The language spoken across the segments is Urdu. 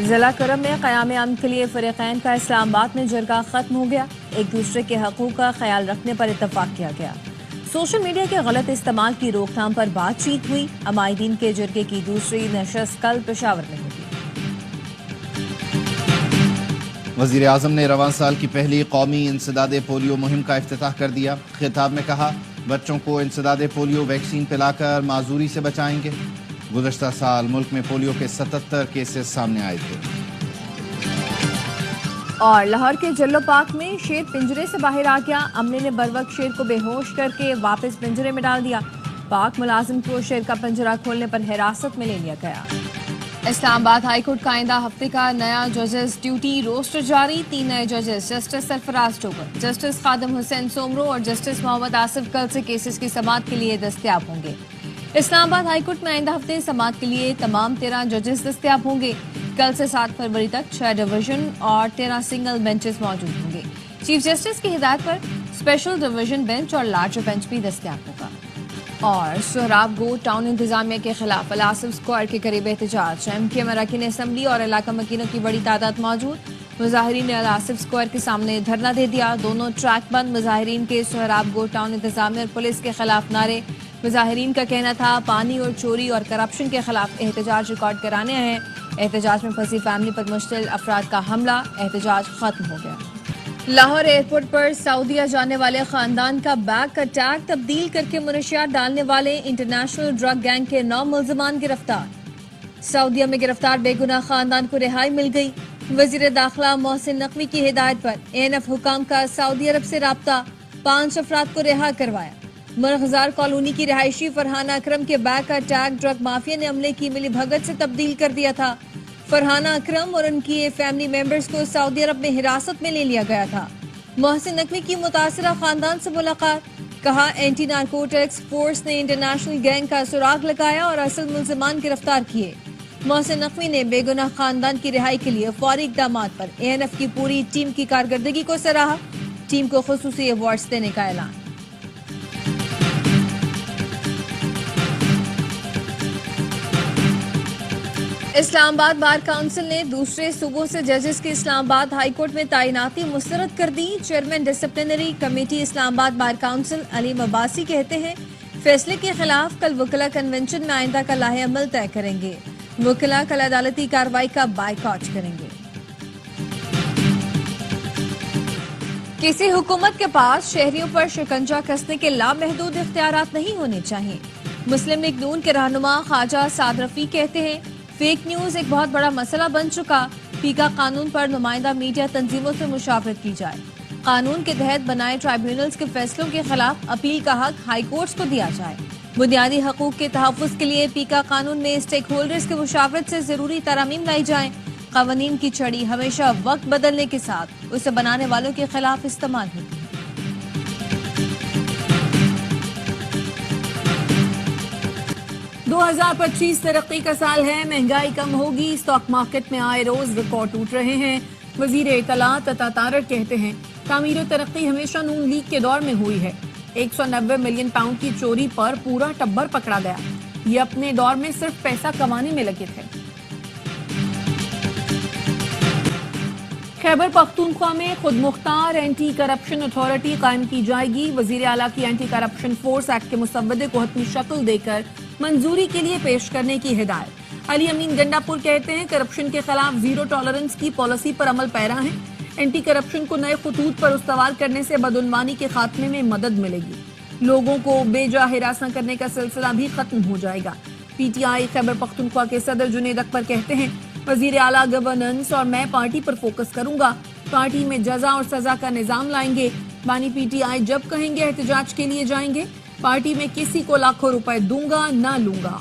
ضلع کرم میں قیام امن کے لیے فریقین کا اسلام آباد میں جرگہ ختم ہو گیا. ایک دوسرے کے حقوق کا خیال رکھنے پر اتفاق کیا گیا. سوشل میڈیا کے غلط استعمال کی روک تھام پر بات چیت ہوئی. عمائدین کے جرگے کی دوسری نشست کل پشاور میں ہوگی. وزیر اعظم نے رواں سال کی پہلی قومی انسداد پولیو مہم کا افتتاح کر دیا. خطاب میں کہا بچوں کو انسداد پولیو ویکسین پلا کر معذوری سے بچائیں گے. گزشتہ سال ملک میں پولیو کے 77 کیسز سامنے آئے تھے. اور لاہور کے جلو پارک میں شیر پنجرے سے باہر آ گیا. عملے نے بروقت شیر کو بے ہوش کر کے واپس پنجرے میں ڈال دیا. پارک ملازم کو شیر کا پنجرہ کھولنے پر حراست میں لے لیا گیا. اسلام آباد ہائی کورٹ کا آئندہ ہفتے کا نیا ججز ڈیوٹی روسٹر جاری. 3 نئے ججز جسٹس سرفراز ٹوکر، جسٹس خادم حسین سومرو اور جسٹس محمد آصف کل سے کیسز کی سماعت کے لیے دستیاب ہوں گے. اسلام آباد ہائی کورٹ میں آئندہ ہفتے سماعت کے لیے تمام 13 ججز دستیاب ہوں گے. کل سے 7 فروری تک 6 ڈویژن اور 13 سنگل بینچز موجود ہوں گے. چیف جسٹس کی ہدایت پر اسپیشل ڈویژن بینچ اور لارجر بینچ بھی دستیاب ہوگا. اور سہراب گو ٹاؤن انتظامیہ کے خلاف الآصف اسکوائر کے قریب احتجاج. ایم کیو ایم اراکین اسمبلی اور علاقہ مکینوں کی بڑی تعداد موجود. مظاہرین نے الآصف اسکوائر کے سامنے دھرنا دے دیا. دونوں ٹریک بند. مظاہرین کے سہراب گو ٹاؤن انتظامیہ اور پولیس کے خلاف نعرے. مظاہرین کا کہنا تھا پانی اور چوری اور کرپشن کے خلاف احتجاج ریکارڈ کرانے ہیں. احتجاج میں پھنسی فیملی پر مشتعل افراد کا حملہ. احتجاج ختم ہو گیا. لاہور ایئرپورٹ پر سعودیہ جانے والے خاندان کا بیگ کا ٹیگ تبدیل کر کے منشیات ڈالنے والے انٹرنیشنل ڈرگ گینگ کے 9 ملزمان گرفتار. سعودیہ میں گرفتار بے گناہ خاندان کو رہائی مل گئی. وزیر داخلہ محسن نقوی کی ہدایت پر ANF حکام کا سعودی عرب سے رابطہ. 5 افراد کو رہا کروایا. مرغزار کالونی کی رہائشی فرحانہ اکرم کے بیگ کا ٹیگ ڈرگ مافیا نے عملے کی ملی بھگت سے تبدیل کر دیا تھا. فرحانہ اکرم اور ان کی فیملی ممبرز کو سعودی عرب میں حراست میں لے لیا گیا تھا. محسن نقوی کی متاثرہ خاندان سے ملاقات. کہا اینٹی نارکوٹکس فورس نے انٹرنیشنل گینگ کا سراغ لگایا اور اصل ملزمان گرفتار کیے. محسن نقوی نے بے گناہ خاندان کی رہائی کے لیے فوری اقدامات پر ANF کی پوری ٹیم کی کارکردگی کو سراہا. ٹیم کو خصوصی ایوارڈز دینے کا اعلان. اسلام آباد بار کونسل نے دوسرے صوبوں سے ججز کی اسلام آباد ہائی کورٹ میں تعیناتی مسترد کر دی. چیئرمین ڈسپلنری کمیٹی اسلام آباد بار کونسل علیم عباسی کہتے ہیں فیصلے کے خلاف کل وکلا کنونشن میں آئندہ کا لاہ عمل طے کریں گے. وکلا کل عدالتی کارروائی کا بائیکاٹ کریں گے. کسی حکومت کے پاس شہریوں پر شکنجہ کسنے کے لامحدود اختیارات نہیں ہونے چاہیے. مسلم لیگ نون کے رہنما خواجہ سعد رفیع کہتے ہیں فیک نیوز ایک بہت بڑا مسئلہ بن چکا. پیکا قانون پر نمائندہ میڈیا تنظیموں سے مشاورت کی جائے. قانون کے تحت بنائے ٹرائبیونلز کے فیصلوں کے خلاف اپیل کا حق ہائی کورٹس کو دیا جائے. بنیادی حقوق کے تحفظ کے لیے پیکا قانون میں اسٹیک ہولڈرز کے مشاورت سے ضروری ترامیم لائی جائیں. قوانین کی چھڑی ہمیشہ وقت بدلنے کے ساتھ اسے بنانے والوں کے خلاف استعمال ہوتی ہے. 2025 ترقی کا سال ہے. مہنگائی کم ہوگی. اسٹاک مارکیٹ میں آئے روز ریکارڈ ٹوٹ رہے ہیں. وزیر اطلاعات عطا طارق کہتے ہیں تعمیر و ترقی ہمیشہ نون لیگ کے دور میں ہوئی ہے. 190 ملین پاؤنڈ کی چوری پر پورا ٹبر پکڑا گیا. یہ اپنے دور میں صرف پیسہ کمانے میں لگے تھے. خیبر پختونخوا میں خود مختار اینٹی کرپشن اتھارٹی قائم کی جائے گی. وزیر اعلیٰ کی اینٹی کرپشن فورس ایکٹ کے مسودے کو حتمی شکل دے کر منظوری کے لیے پیش کرنے کی ہدایت. علی امین گنڈا پور کہتے ہیں کرپشن کے خلاف زیرو ٹالرنس کی پالیسی پر عمل پیرا ہے. اینٹی کرپشن کو نئے خطوط پر استوار کرنے سے بدعنوانی کے خاتمے میں مدد ملے گی. لوگوں کو بے جا ہراساں کرنے کا سلسلہ بھی ختم ہو جائے گا. PTI خیبر پختونخوا کے صدر جنید اکبر کہتے ہیں وزیر اعلیٰ گورننس اور میں پارٹی پر فوکس کروں گا. پارٹی میں جزا اور سزا کا نظام لائیں گے. بانی PTI جب کہیں گے احتجاج کے لیے جائیں گے. پارٹی میں کسی کو لاکھوں روپے دوں گا نہ لوں گا.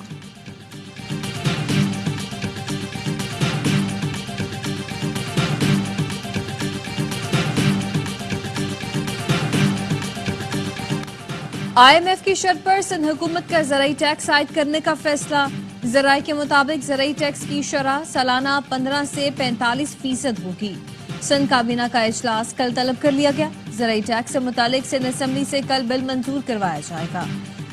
IMF کی شرط پر سندھ حکومت کا زرعی ٹیکس عائد کرنے کا فیصلہ. ذرائع کے مطابق زرعی ٹیکس کی شرح سالانہ 15 سے 45% ہوگی. سندھ کابینہ کا اجلاس کل طلب کر لیا گیا. زرعی ٹیکس سے متعلق سندھ اسمبلی سے کل بل منظور کروایا جائے گا.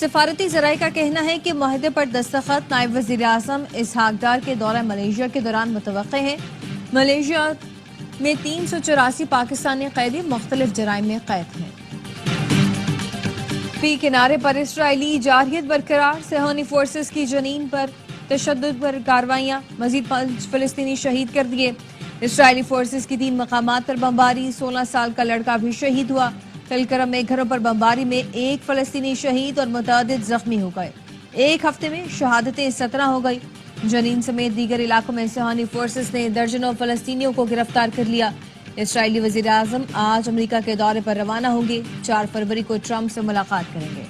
سفارتی ذرائع کا کہنا ہے کہ معاہدے پر دستخط نائب وزیر اعظم اسحاق ڈار کے دورہ ملیشیا کے دوران متوقع ہے۔ ملیشیا میں 384 پاکستانی قیدی مختلف جرائم میں قید ہیں۔ پی کنارے پر اسرائیلی جارحیت برقرار، صہیونی فورسز کی جنین پر تشدد پر کارروائیاں، مزید 5 فلسطینی شہید کر دیے۔ اسرائیلی فورسز کی 3 مقامات پر بمباری، 16 سال کا لڑکا بھی شہید ہوا۔ تلکرم میں گھروں پر بمباری میں 1 فلسطینی شہید اور متعدد زخمی ہو گئے۔ ایک ہفتے میں شہادتیں 17 ہو گئی۔ جنین سمیت دیگر علاقوں میں صہیونی فورسز نے درجنوں فلسطینیوں کو گرفتار کر لیا۔ اسرائیلی وزیر اعظم آج امریکہ کے دورے پر روانہ ہوں گے۔ 4 فروری کو ٹرمپ سے ملاقات کریں گے۔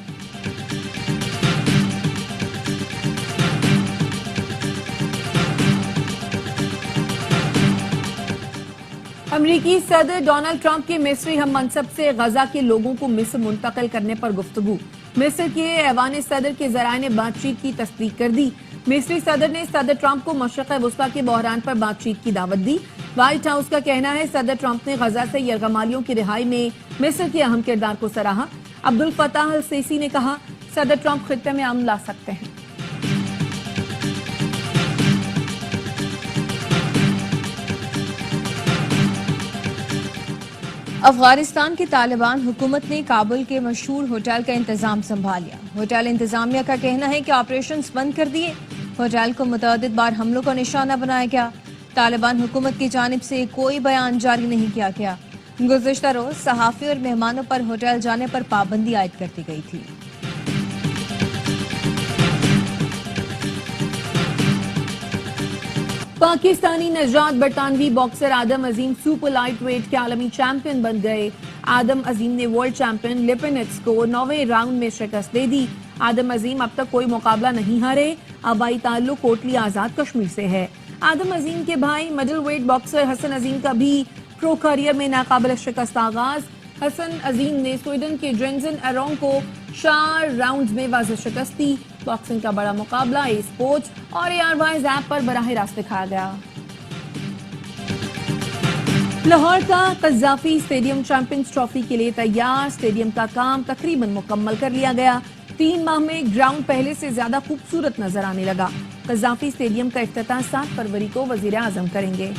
امریکی صدر ڈونلڈ ٹرمپ کی مصری ہم منصب سے غزہ کے لوگوں کو مصر منتقل کرنے پر گفتگو۔ مصر کے ایوان صدر کے ذرائع نے بات چیت کی تصدیق کر دی۔ مصری صدر نے صدر ٹرمپ کو مشرق وسطیٰ کے بحران پر بات چیت کی دعوت دی۔ وائٹ ہاؤس کا کہنا ہے صدر ٹرمپ نے غزہ سے یرغمالیوں کی رہائی میں مصر کے اہم کردار کو سراہا۔ عبدالفتاح السیسی نے کہا صدر ٹرمپ خطے میں امن لا سکتے ہیں۔ افغانستان کی طالبان حکومت نے کابل کے مشہور ہوٹل کا انتظام سنبھال لیا۔ ہوٹل انتظامیہ کا کہنا ہے کہ آپریشنز بند کر دیے۔ ہوٹل کو متعدد بار حملوں کا نشانہ بنایا گیا۔ طالبان حکومت کی جانب سے کوئی بیان جاری نہیں کیا گیا۔ گزشتہ روز صحافی اور مہمانوں پر ہوٹل جانے پر پابندی عائد کر دی گئی تھی۔ پاکستانی نژاد برطانوی باکسر آدم عظیم سپر لائٹ ویٹ کے عالمی چیمپئن بن گئے۔ آدم عظیم نے ورلڈ چیمپئن لیپنٹس کو 9ویں راؤنڈ میں شکست دے دی۔ آدم عظیم اب تک کوئی مقابلہ نہیں ہارے۔ آبائی تعلق کوٹلی آزاد کشمیر سے ہے۔ آدم عظیم کے بھائی مڈل ویٹ باکسر حسن عظیم کا بھی پرو کیریئر میں ناقابل شکست آغاز۔ حسن عظیم نے سویڈن کے جینسن ایرونگ کو 4 راؤنڈز میں واضح شکست دی۔ باکسنگ کا بڑا مقابلہ اے اسپورٹس اور ARWise ایپ پر براہ راست دکھایا گیا۔ لاہور کا قذافی اسٹیڈیم چیمپئنز ٹرافی کے لیے تیار۔ اسٹیڈیم کا کام تقریباً مکمل کر لیا گیا۔ 3 ماہ میں گراؤنڈ پہلے سے زیادہ خوبصورت نظر آنے لگا۔ قذافی اسٹیڈیم کا افتتاح 7 فروری کو وزیر اعظم کریں گے۔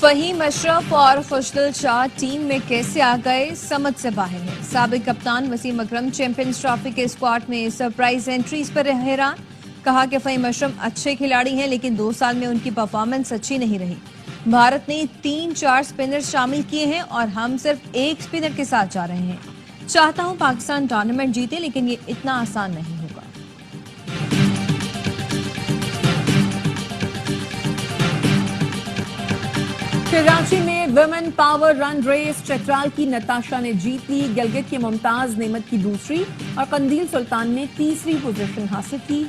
فہیم اشرف اور خوشدل شاہ ٹیم میں کیسے آ گئے، سمجھ سے باہر ہے۔ سابق کپتان وسیم اکرم چیمپئنز ٹرافی کے اسکواڈ میں سرپرائز انٹریز پر حیران۔ کہا کہ فہیم اشرف اچھے کھلاڑی ہیں لیکن 2 سال میں ان کی پرفارمنس اچھی نہیں رہی۔ بھارت نے 3-4 اسپنر شامل کیے ہیں اور ہم صرف 1 اسپنر کے ساتھ جا رہے ہیں۔ چاہتا ہوں پاکستان ٹورنامنٹ جیتے لیکن یہ اتنا آسان نہیں ہوگا۔ کراچی میں ویمن پاور رن ریس چترال کی نتاشا نے جیت لی۔ گلگت کے ممتاز نعمت کی دوسری اور قندیل سلطان نے تیسری پوزیشن حاصل کی۔